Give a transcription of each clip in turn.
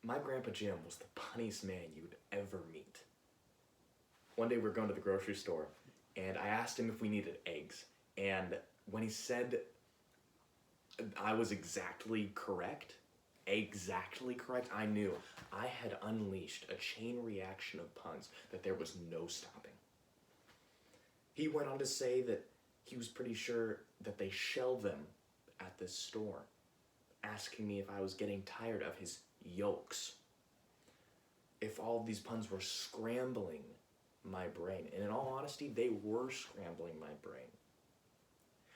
My Grandpa Jim was the punniest man you would ever meet. One day we were going to the grocery store, and I asked him if we needed eggs. And when he said I was exactly correct, I knew I had unleashed a chain reaction of puns that there was no stopping. He went on to say that he was pretty sure that they shell them at this store, asking me if I was getting tired of his yolks. If all of these puns were scrambling my brain. And in all honesty, they were scrambling my brain.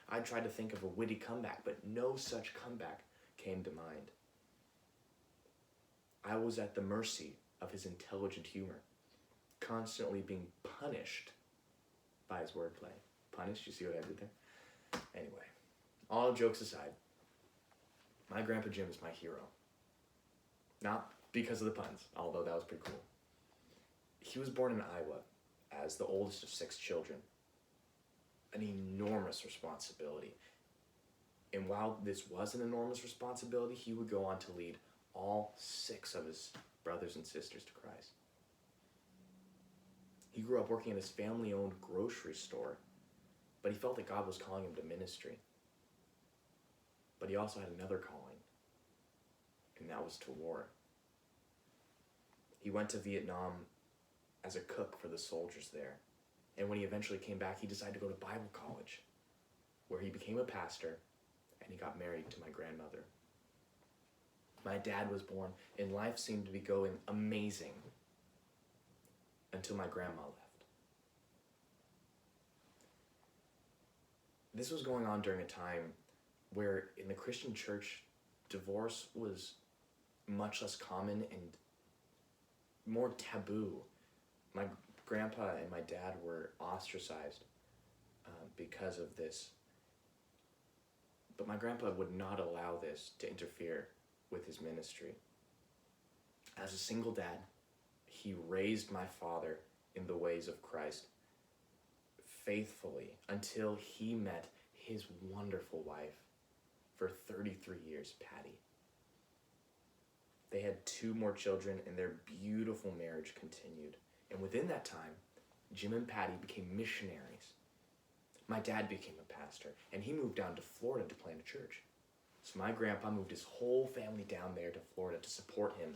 I tried to think of a witty comeback, but no such comeback came to mind. I was at the mercy of his intelligent humor, constantly being punished by his wordplay. Punished, you see what I did there? Anyway, all jokes aside, my Grandpa Jim is my hero. Not because of the puns, although that was pretty cool. He was born in Iowa as the oldest of 6 children. An enormous responsibility. And while this was an enormous responsibility, he would go on to lead all 6 of his brothers and sisters to Christ. He grew up working at his family-owned grocery store, but he felt that God was calling him to ministry. But he also had another calling, and that was to war. He went to Vietnam as a cook for the soldiers there. And when he eventually came back, he decided to go to Bible college, where he became a pastor, and he got married to my grandmother. My dad was born, and life seemed to be going amazing until my grandma left. This was going on during a time where in the Christian church, divorce was much less common and more taboo. My grandpa and my dad were ostracized because of this. But my grandpa would not allow this to interfere with his ministry. As a single dad, he raised my father in the ways of Christ faithfully until he met his wonderful wife for 33 years, Patty. They had 2 more children, and their beautiful marriage continued. And within that time, Jim and Patty became missionaries. My dad became a pastor, and he moved down to Florida to plant a church. So my grandpa moved his whole family down there to Florida to support him.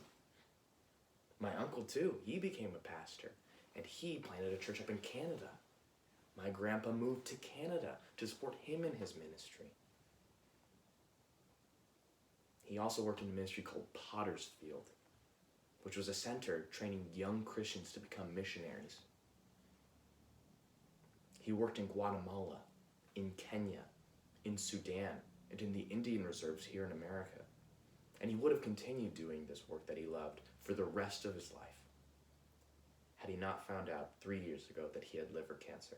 My uncle, too, he became a pastor, and he planted a church up in Canada. My grandpa moved to Canada to support him in his ministry. He also worked in a ministry called Potter's Field, which was a center training young Christians to become missionaries. He worked in Guatemala, in Kenya, in Sudan, and in the Indian reserves here in America. And he would have continued doing this work that he loved for the rest of his life, had he not found out 3 years ago that he had liver cancer.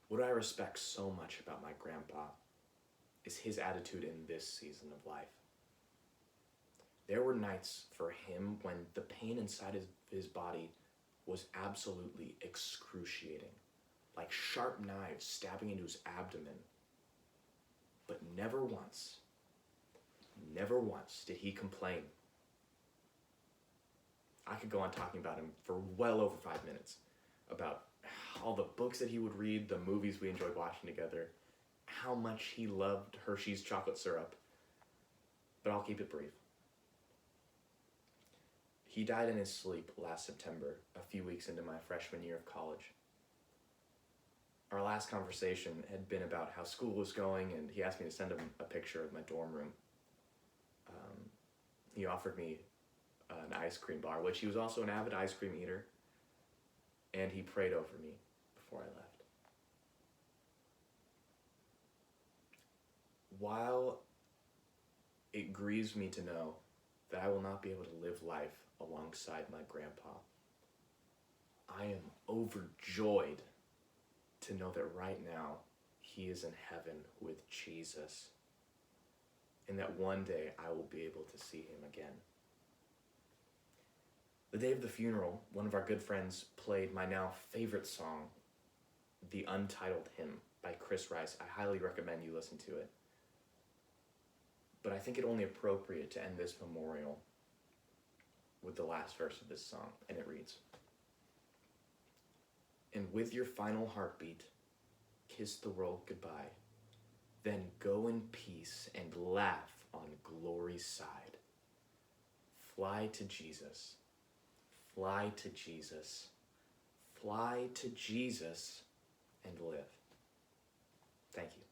What I respect so much about my grandpa is his attitude in this season of life. There were nights for him when the pain inside his body was absolutely excruciating, like sharp knives stabbing into his abdomen. But never once did he complain. I could go on talking about him for well over 5 minutes, about all the books that he would read, the movies we enjoyed watching together, how much he loved Hershey's chocolate syrup, but I'll keep it brief. He died in his sleep last September, a few weeks into my freshman year of college. Our last conversation had been about how school was going, and he asked me to send him a picture of my dorm room. He offered me an ice cream bar, which he was also an avid ice cream eater, and he prayed over me before I left. While it grieves me to know that I will not be able to live life alongside my grandpa, I am overjoyed to know that right now he is in heaven with Jesus, and that one day I will be able to see him again. The day of the funeral, one of our good friends played my now favorite song, The Untitled Hymn by Chris Rice. I highly recommend you listen to it. But I think it only appropriate to end this memorial with the last verse of this song, and it reads, "And with your final heartbeat, kiss the world goodbye. Then go in peace and laugh on glory's side. Fly to Jesus, fly to Jesus, fly to Jesus and live." Thank you.